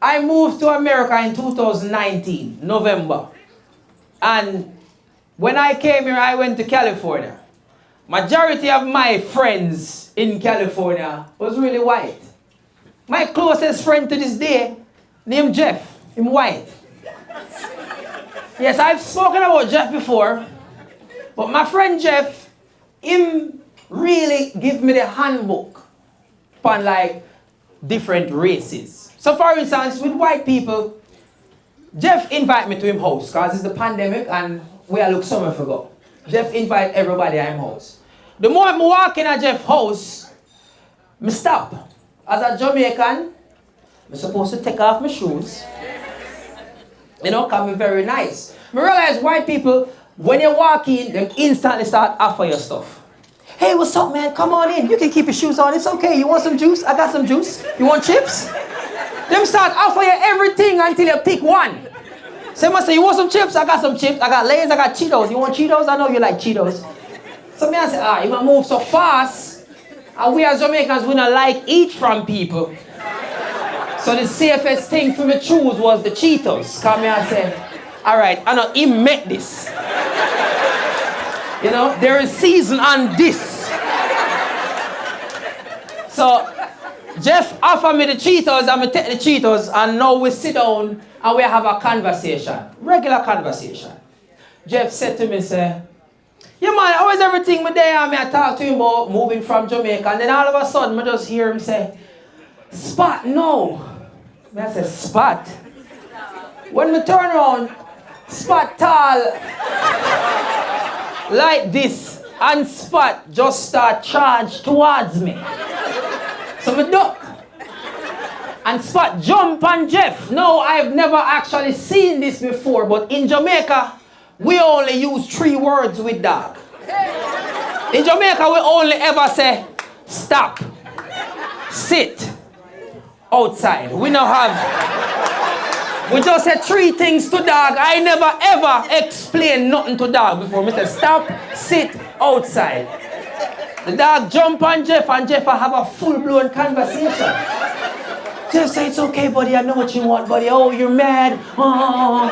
I moved to America in 2019, November. And when I came here, I went to California. Majority of my friends in California was really white. My closest friend to this day, named Jeff, him white. Yes, I've spoken about Jeff before, but my friend Jeff, him really give me the handbook on like different races. So for instance, with white people, Jeff invite me to him house, because it's the pandemic and we are look somewhere for go. Jeff invite everybody at him house. The moment I walk in at Jeff's house, I stop. As a Jamaican, I'm supposed to take off my shoes. You know, can be very nice. I realize white people, when you walk in, they instantly start offer your stuff. Hey, what's up, man? Come on in. You can keep your shoes on. It's okay. You want some juice? I got some juice. You want chips? Them start offer you everything until you pick one. Someone say, you want some chips? I got some chips. I got Lay's. I got Cheetos. You want Cheetos? I know you like Cheetos. So me I say, you move so fast. And we as Jamaicans, we don't like eat from people. So the safest thing for me choose was the Cheetos. Come here and say, all right, I know he met this. You know, there is season on this. So Jeff offered me the Cheetos, and I take the Cheetos, and now we sit down and we have a conversation. Regular conversation. Jeff said to me, say, yeah man, how is everything with there? And I talk to him about moving from Jamaica, and then all of a sudden I just hear him say, Spot, no. I said, Spot? When we turn around, Spot tall like this, and Spot just start charge towards me. So me duck. And Spot jump on Jeff. No, I've never actually seen this before, but in Jamaica, we only use 3 words with dog. In Jamaica, we only ever say, stop, sit, outside. We don't have, we just say 3 things to dog. I never ever explain nothing to dog before. We say, stop, sit, outside. The dog jump on Jeff, and Jeff have a full-blown conversation. Jeff say, it's okay, buddy, I know what you want, buddy. Oh, you're mad. Oh.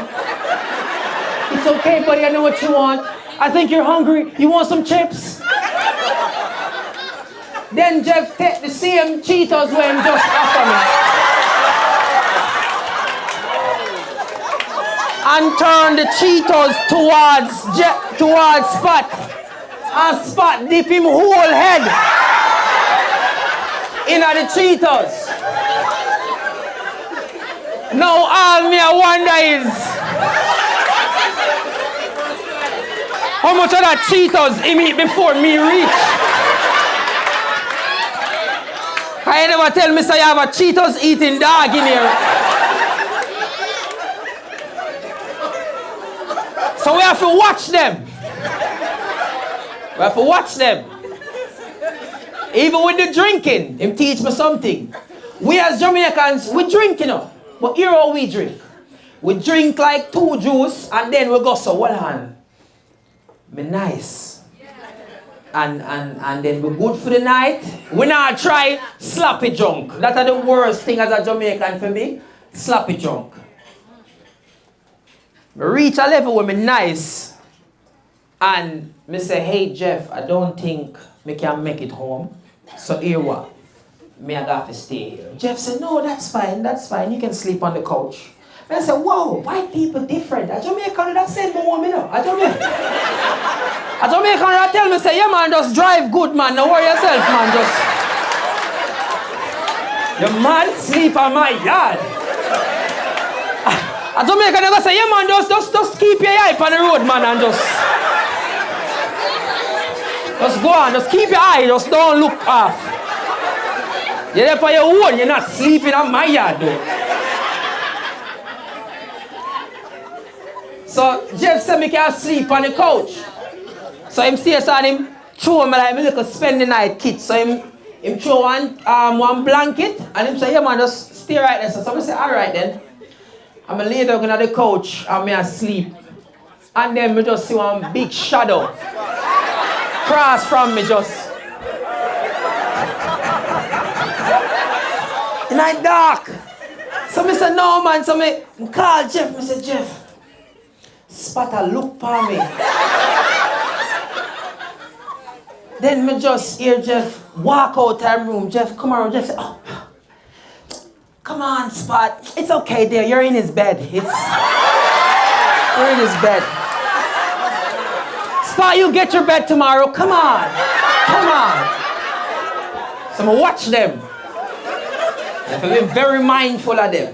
It's okay, buddy, I know what you want. I think you're hungry. You want some chips? Then Jeff take the same Cheetos when just after me. And turn the Cheetos towards Spot. And Spot dip him whole head in the Cheetos. Now all me I wonder is, how much of that Cheetos him eat before me reach? I never tell me say you have a Cheetos eating dog in here. So we have to watch them. We have to watch them. Even with the drinking, him teach me something. We as Jamaicans, we drink, you know. But here how we drink. We drink like 2 juice and then we go so one hand. Me nice. And then we good for the night. We not try sloppy drunk. That's the worst thing as a Jamaican for me. Sloppy drunk. Me reach a level where me nice. And me say, hey Jeff, I don't think me can make it home. So here what? Me I got to stay here. Jeff said, no, that's fine, you can sleep on the couch. And I said, whoa, white people different. A Jamaican that send me home, you know. A Jamaican that tell me, say, yeah man, just drive good man, don't worry yourself man, just. The man sleep on my yard. A Jamaican never say, yeah man, just keep your eye on the road man and just go on, just keep your eye, just don't look off. You're there for your own, you're not sleeping on my yard though. So Jeff said me can sleep on the couch. So him stays on him, throw me like me little spend the night kit. So him throw one blanket and him say, yeah man, just stay right there. So I say, alright then. I'm a lay down on the couch and me asleep. And then me just see one big shadow cross from me just. In the dark. So I said, no man, so I call Jeff, I said, Jeff, Spot a look for me. Then me just hear Jeff walk out of room. Jeff, come on. Jeff said, oh, come on, Spot. It's okay there. You're in his bed. You're in his bed. Spot, you get your bed tomorrow. Come on. Come on. So I'm watch them. I have to be very mindful of them.